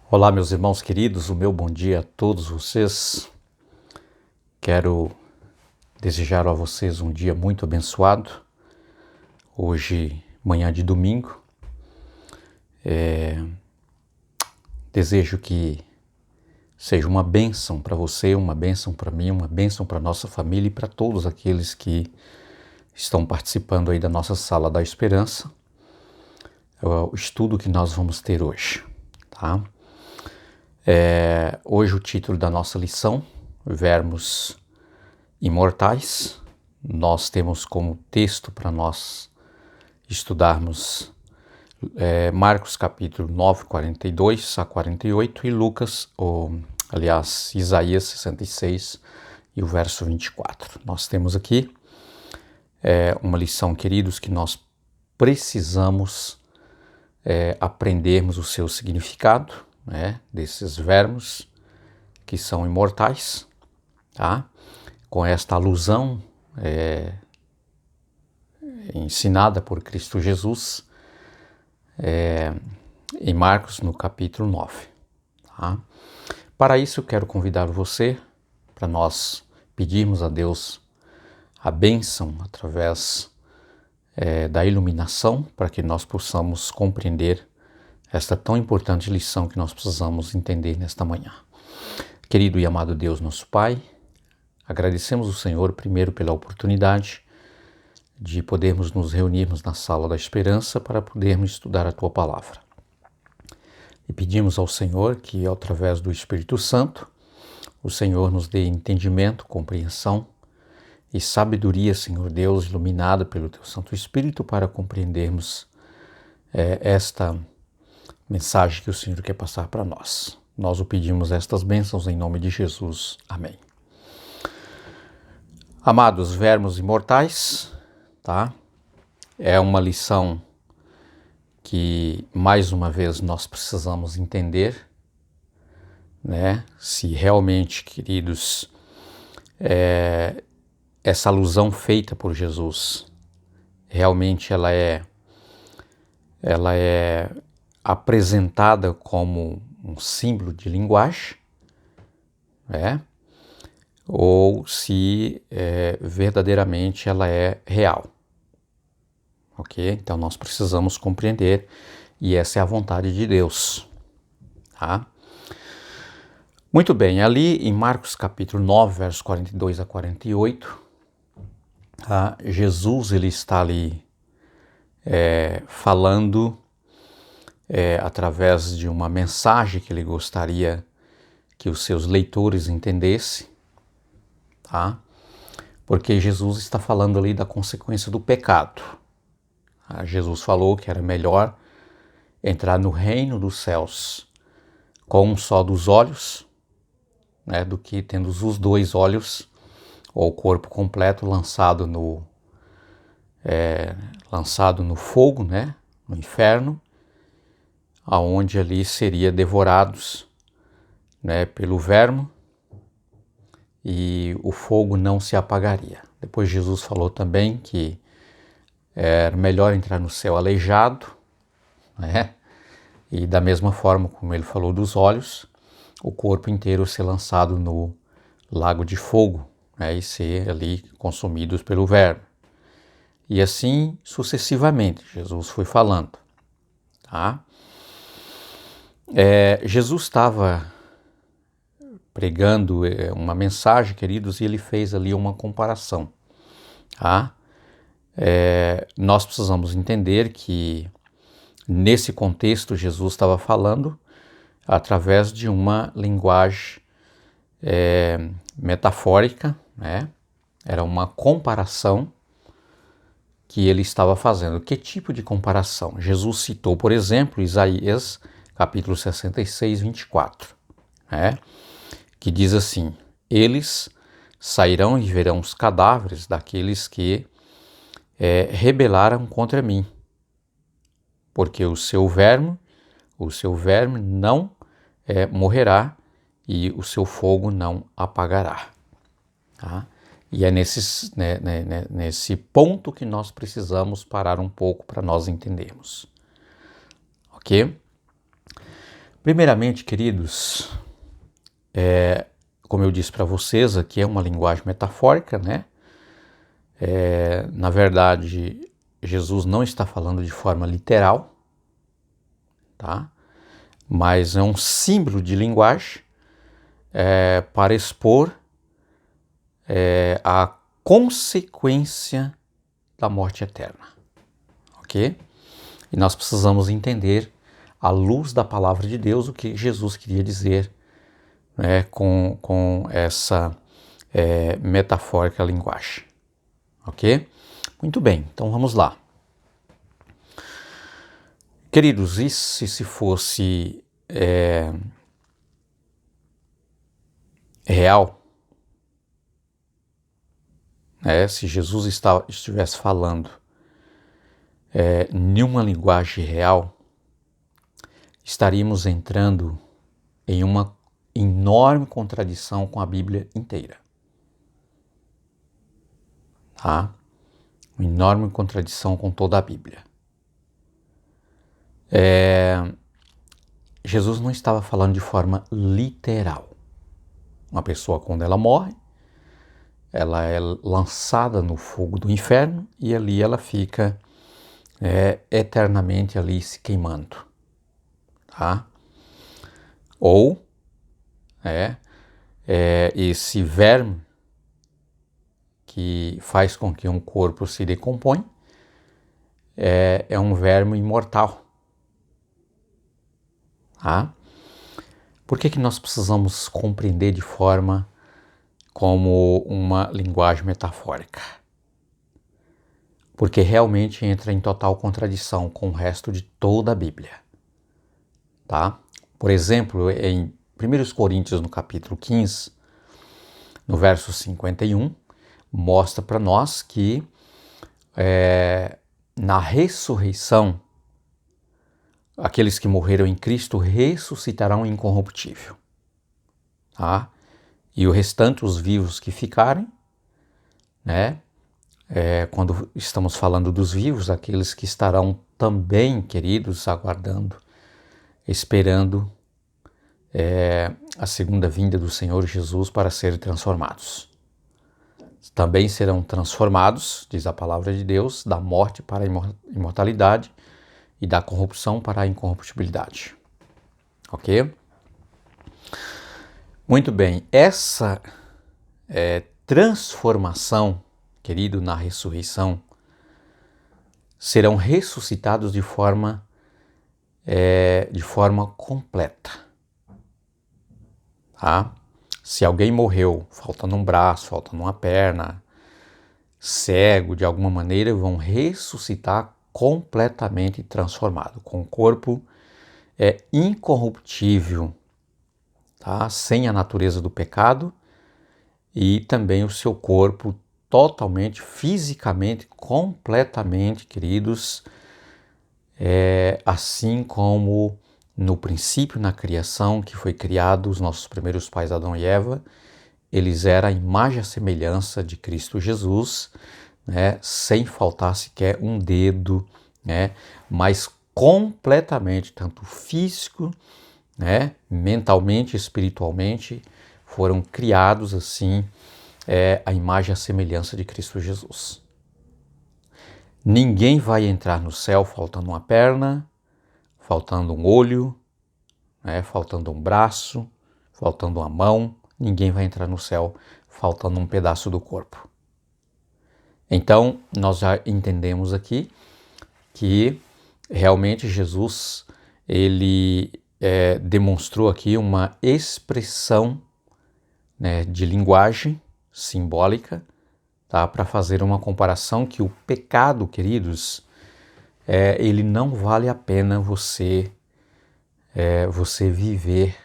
Olá, meus irmãos queridos, o meu bom dia a todos vocês. Quero desejar a vocês um dia muito abençoado. Hoje, manhã de domingo. Desejo que seja uma bênção para você, uma bênção para mim, uma bênção para nossa família e para todos aqueles que estão participando aí da nossa Sala da Esperança. É o estudo que nós vamos ter hoje, tá? Hoje o título da nossa lição, Vermos Imortais. Nós temos como texto para nós estudarmos Marcos capítulo 9, 42 a 48 e Isaías 66 e o verso 24. Nós temos aqui uma lição, queridos, que nós precisamos aprendermos o seu significado, né, desses vermos que são imortais, tá? Com esta alusão ensinada por Cristo Jesus em Marcos, no capítulo 9. Tá? Para isso, eu quero convidar você para nós pedirmos a Deus a bênção através da iluminação, para que nós possamos compreender esta tão importante lição que nós precisamos entender nesta manhã. Querido e amado Deus, nosso Pai, agradecemos ao Senhor primeiro pela oportunidade de podermos nos reunirmos na Sala da Esperança para podermos estudar a Tua Palavra. E pedimos ao Senhor que, através do Espírito Santo, o Senhor nos dê entendimento, compreensão e sabedoria, Senhor Deus, iluminada pelo Teu Santo Espírito para compreendermos esta mensagem que o Senhor quer passar para nós. Nós o pedimos estas bênçãos em nome de Jesus. Amém. Amados, vermos imortais, tá? É uma lição que, mais uma vez, nós precisamos entender, né? Se realmente, queridos, essa alusão feita por Jesus, realmente ela é apresentada como um símbolo de linguagem, né? Ou se verdadeiramente ela é real. Ok? Então nós precisamos compreender, e essa é a vontade de Deus. Tá? Muito bem, ali em Marcos capítulo 9, versos 42 a 48, Jesus ele está ali falando através de uma mensagem que ele gostaria que os seus leitores entendessem, tá? Porque Jesus está falando ali da consequência do pecado. Jesus falou que era melhor entrar no reino dos céus com um só dos olhos, né, do que tendo os dois olhos, ou o corpo completo lançado no fogo, né, no inferno, aonde ali seria devorados, né, pelo verme, e o fogo não se apagaria. Depois Jesus falou também que era melhor entrar no céu aleijado, né? E da mesma forma como ele falou dos olhos, o corpo inteiro ser lançado no lago de fogo, né? E ser ali consumidos pelo verme. E assim sucessivamente, Jesus foi falando. Tá? Jesus estava pregando uma mensagem, queridos, e ele fez ali uma comparação. Tá? Nós precisamos entender que nesse contexto Jesus estava falando através de uma linguagem metafórica, né? Era uma comparação que ele estava fazendo. Que tipo de comparação? Jesus citou, por exemplo, Isaías capítulo 66, 24, né? Que diz assim: eles sairão e verão os cadáveres daqueles que rebelaram contra mim, porque o seu verme não morrerá e o seu fogo não apagará. Tá? E é nesse ponto que nós precisamos parar um pouco para nós entendermos. Ok? Primeiramente, queridos, como eu disse para vocês, aqui é uma linguagem metafórica, né? Na verdade, Jesus não está falando de forma literal, tá? Mas é um símbolo de linguagem para expor a consequência da morte eterna, ok? E nós precisamos entender, à luz da palavra de Deus, o que Jesus queria dizer, né, com essa metafórica linguagem, ok? Muito bem, então vamos lá. Queridos, e se fosse real, né, se Jesus estivesse falando em uma linguagem real, estaríamos entrando em uma enorme contradição com a Bíblia inteira. Tá? Uma enorme contradição com toda a Bíblia. Jesus não estava falando de forma literal. Uma pessoa, quando ela morre, ela é lançada no fogo do inferno e ali ela fica eternamente ali se queimando. Tá? Ou esse verme que faz com que um corpo se decompõe é um verme imortal. Tá? Por que nós precisamos compreender de forma como uma linguagem metafórica? Porque realmente entra em total contradição com o resto de toda a Bíblia. Tá? Por exemplo, em 1 Coríntios, no capítulo 15, no verso 51, mostra para nós que na ressurreição, aqueles que morreram em Cristo ressuscitarão incorruptível. Tá? E o restante, os vivos que ficarem, né? Quando estamos falando dos vivos, aqueles que estarão também, queridos, aguardando, esperando a segunda vinda do Senhor Jesus para serem transformados. Também serão transformados, diz a palavra de Deus, da morte para a imortalidade e da corrupção para a incorruptibilidade. Ok? Muito bem, essa transformação, querido, na ressurreição, serão ressuscitados de forma completa. Tá? Se alguém morreu faltando um braço, faltando uma perna, cego de alguma maneira, vão ressuscitar completamente transformado, com o corpo incorruptível, tá? Sem a natureza do pecado e também o seu corpo totalmente, fisicamente, completamente, queridos, assim como no princípio, na criação, que foi criado os nossos primeiros pais, Adão e Eva, eles eram a imagem e a semelhança de Cristo Jesus, né, sem faltar sequer um dedo, né, mas completamente, tanto físico, né, mentalmente, espiritualmente, foram criados assim, a imagem e a semelhança de Cristo Jesus. Ninguém vai entrar no céu faltando uma perna, faltando um olho, né, faltando um braço, faltando uma mão. Ninguém vai entrar no céu faltando um pedaço do corpo. Então, nós já entendemos aqui que realmente Jesus, ele demonstrou aqui uma expressão, né, de linguagem simbólica, tá, para fazer uma comparação que o pecado, queridos, ele não vale a pena você viver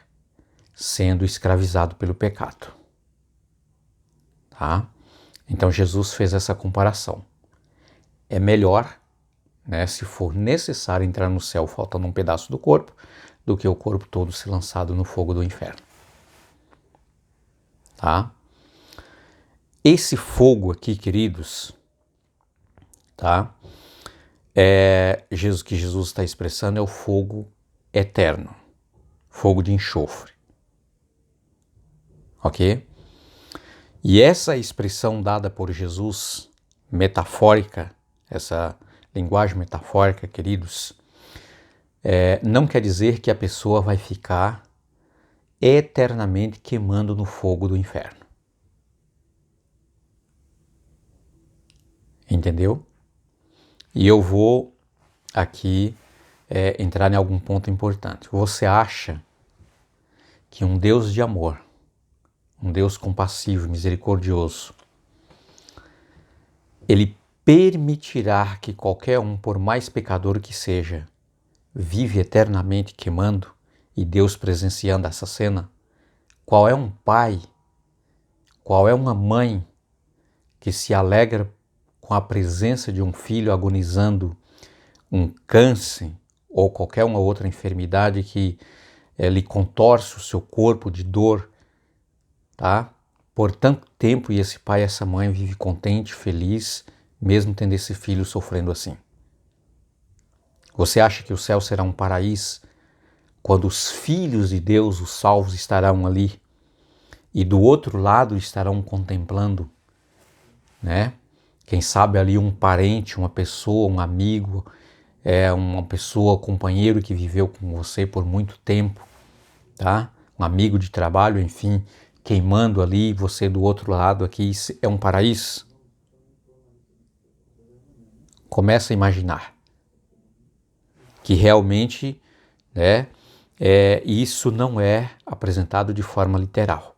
sendo escravizado pelo pecado. Tá? Então Jesus fez essa comparação. É melhor, né, se for necessário entrar no céu faltando um pedaço do corpo, do que o corpo todo ser lançado no fogo do inferno. Tá? Esse fogo aqui, queridos, tá? Que Jesus está expressando é o fogo eterno. fogo de enxofre. Ok? E essa expressão dada por Jesus, metafórica, essa linguagem metafórica, queridos, não quer dizer que a pessoa vai ficar eternamente queimando no fogo do inferno. Entendeu? E eu vou aqui entrar em algum ponto importante. Você acha que um Deus de amor, um Deus compassivo, misericordioso, ele permitirá que qualquer um, por mais pecador que seja, vive eternamente queimando e Deus presenciando essa cena? Qual é um pai, qual é uma mãe que se alegra com a presença de um filho agonizando um câncer ou qualquer uma outra enfermidade que lhe contorce o seu corpo de dor, tá? Por tanto tempo, e esse pai e essa mãe vive contente, feliz, mesmo tendo esse filho sofrendo assim. Você acha que o céu será um paraíso quando os filhos de Deus, os salvos, estarão ali e do outro lado estarão contemplando, né? Quem sabe ali um parente, uma pessoa, um amigo, uma pessoa, companheiro que viveu com você por muito tempo, tá? Um amigo de trabalho, enfim, queimando ali, você do outro lado aqui, é um paraíso? Começa a imaginar que realmente, né, isso não é apresentado de forma literal,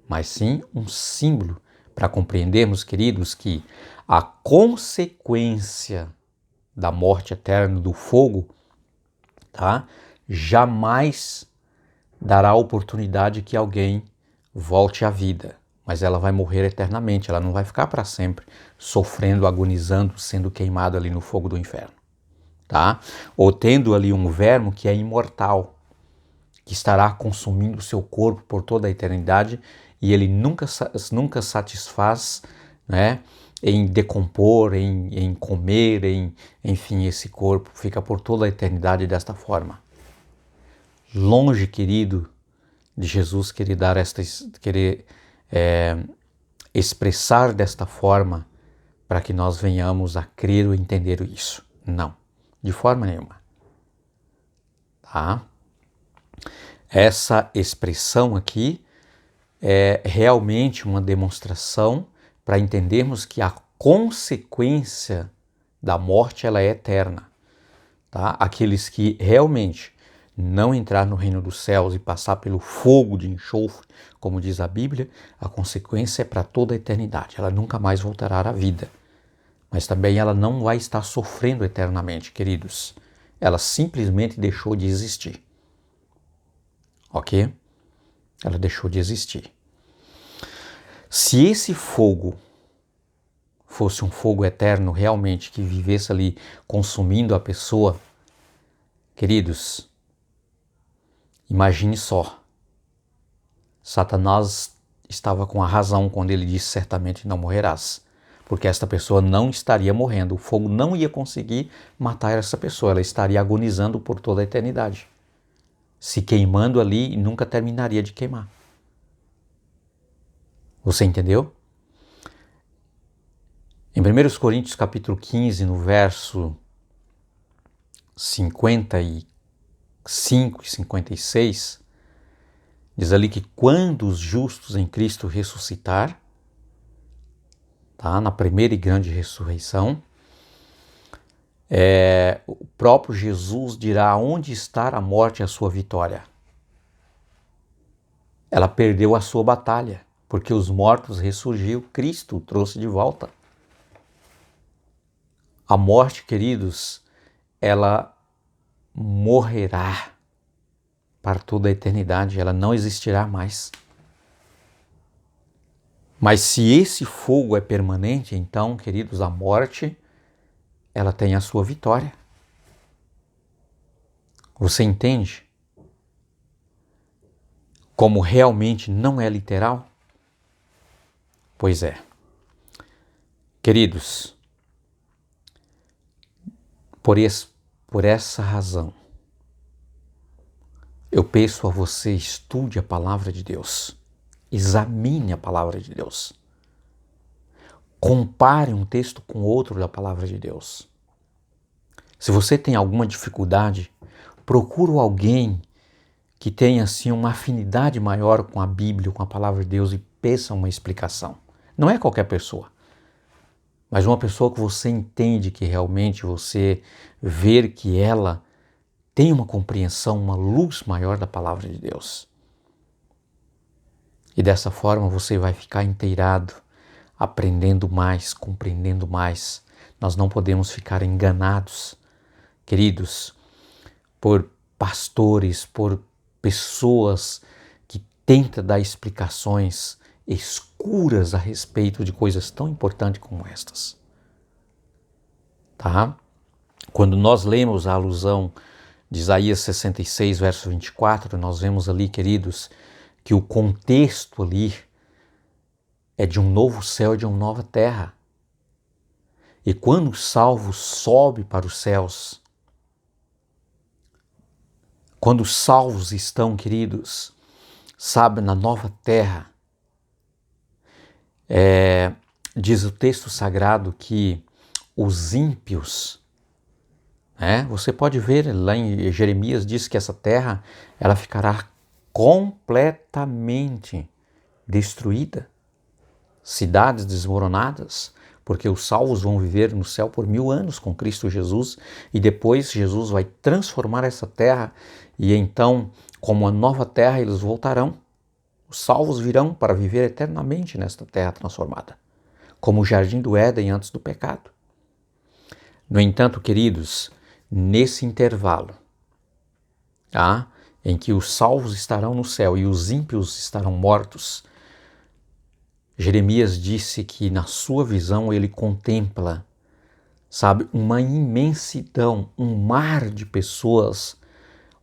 mas sim um símbolo para compreendermos, queridos, que a consequência da morte eterna do fogo, tá, jamais dará a oportunidade que alguém volte à vida, mas ela vai morrer eternamente, ela não vai ficar para sempre sofrendo, agonizando, sendo queimado ali no fogo do inferno, tá? Ou tendo ali um verme que é imortal, que estará consumindo o seu corpo por toda a eternidade e ele nunca satisfaz, né, em decompor, em comer, enfim, esse corpo fica por toda a eternidade desta forma. Longe, querido, de Jesus querer expressar desta forma para que nós venhamos a crer ou entender isso. Não, de forma nenhuma. Tá? Essa expressão aqui é realmente uma demonstração para entendermos que a consequência da morte ela é eterna. Tá? Aqueles que realmente não entrar no reino dos céus e passar pelo fogo de enxofre, como diz a Bíblia, a consequência é para toda a eternidade. Ela nunca mais voltará à vida. Mas também ela não vai estar sofrendo eternamente, queridos. Ela simplesmente deixou de existir. Ok? Ela deixou de existir. Se esse fogo fosse um fogo eterno realmente, que vivesse ali consumindo a pessoa, queridos, imagine só. Satanás estava com a razão quando ele disse certamente não morrerás. Porque esta pessoa não estaria morrendo. O fogo não ia conseguir matar essa pessoa. Ela estaria agonizando por toda a eternidade. Se queimando ali e nunca terminaria de queimar. Você entendeu? Em 1 Coríntios capítulo 15, no verso 55 e 56, diz ali que quando os justos em Cristo ressuscitar, tá, na primeira e grande ressurreição, o próprio Jesus dirá onde está a morte e a sua vitória. Ela perdeu a sua batalha, porque os mortos ressurgiu, Cristo o trouxe de volta. A morte, queridos, ela morrerá para toda a eternidade, ela não existirá mais. Mas se esse fogo é permanente, então, queridos, a morte, ela tem a sua vitória. Você entende? Como realmente não é literal? Pois é. Queridos, por essa razão, eu peço a você, estude a palavra de Deus. Examine a palavra de Deus. Compare um texto com outro da palavra de Deus. Se você tem alguma dificuldade, procure alguém que tenha assim uma afinidade maior com a Bíblia, com a palavra de Deus e peça uma explicação. Não é qualquer pessoa, mas uma pessoa que você entende, que realmente você vê que ela tem uma compreensão, uma luz maior da palavra de Deus. E dessa forma você vai ficar inteirado, aprendendo mais, compreendendo mais. Nós não podemos ficar enganados, queridos, por pastores, por pessoas que tentam dar explicações escuras a respeito de coisas tão importantes como estas. Tá? Quando nós lemos a alusão de Isaías 66, verso 24, nós vemos ali, queridos, que o contexto ali é de um novo céu e de uma nova terra. E quando o salvo sobe para os céus, quando os salvos estão, queridos, sabe, na nova terra, diz o texto sagrado que os ímpios, você pode ver lá em Jeremias, diz que essa terra ela ficará completamente destruída, cidades desmoronadas, porque os salvos vão viver no céu por 1000 anos com Cristo Jesus e depois Jesus vai transformar essa terra e então, como a nova terra, eles voltarão. Os salvos virão para viver eternamente nesta terra transformada, como o jardim do Éden antes do pecado. No entanto, queridos, nesse intervalo, em que os salvos estarão no céu e os ímpios estarão mortos, Jeremias disse que na sua visão ele contempla, sabe, uma imensidão, um mar de pessoas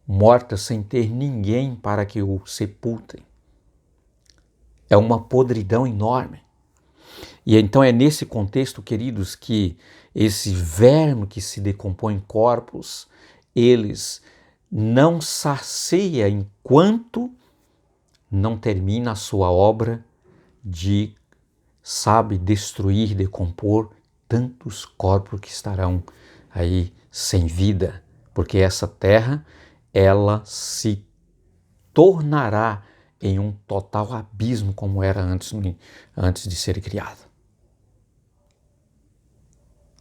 mortas sem ter ninguém para que o sepultem. É uma podridão enorme. E então é nesse contexto, queridos, que esse verme que se decompõe em corpos, eles não sacia enquanto não termina a sua obra de, sabe, destruir, decompor tantos corpos que estarão aí sem vida, porque essa terra, ela se tornará em um total abismo como era antes de ser criada.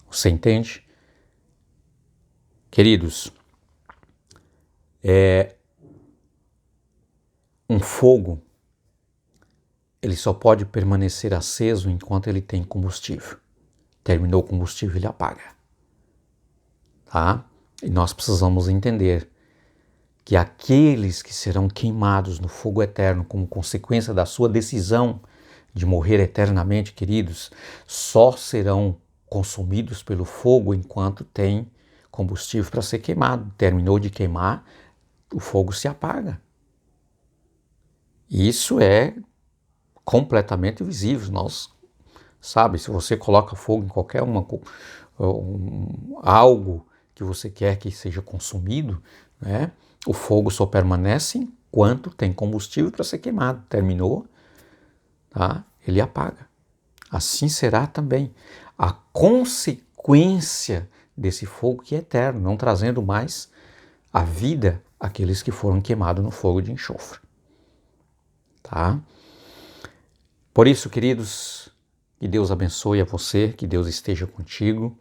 Você entende? Queridos, um fogo, ele só pode permanecer aceso enquanto ele tem combustível. Terminou o combustível, ele apaga. Tá? E nós precisamos entender que aqueles que serão queimados no fogo eterno como consequência da sua decisão de morrer eternamente, queridos, só serão consumidos pelo fogo enquanto tem combustível para ser queimado. Terminou de queimar, o fogo se apaga. Isso é completamente visível. Sabe, se você coloca fogo em qualquer algo que você quer que seja consumido, o fogo só permanece enquanto tem combustível para ser queimado. Terminou, tá? Ele apaga. Assim será também a consequência desse fogo que é eterno, não trazendo mais a vida àqueles que foram queimados no fogo de enxofre. Tá? Por isso, queridos, que Deus abençoe a você, que Deus esteja contigo,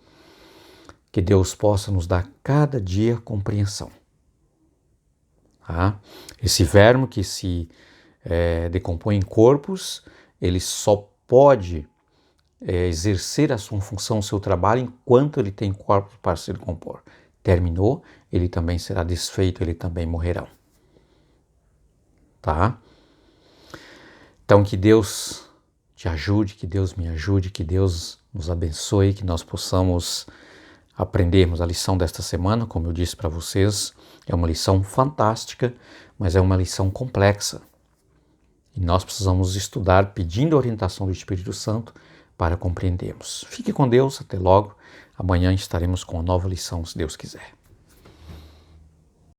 que Deus possa nos dar cada dia compreensão. Tá? Esse verme que se decompõe em corpos, ele só pode exercer a sua função, o seu trabalho, enquanto ele tem corpos para se decompor. Terminou, ele também será desfeito, ele também morrerão. Tá? Então que Deus te ajude, que Deus me ajude, que Deus nos abençoe, que nós possamos aprendermos a lição desta semana. Como eu disse para vocês, é uma lição fantástica, mas é uma lição complexa. E nós precisamos estudar pedindo a orientação do Espírito Santo para compreendermos. Fique com Deus, até logo. Amanhã estaremos com uma nova lição, se Deus quiser.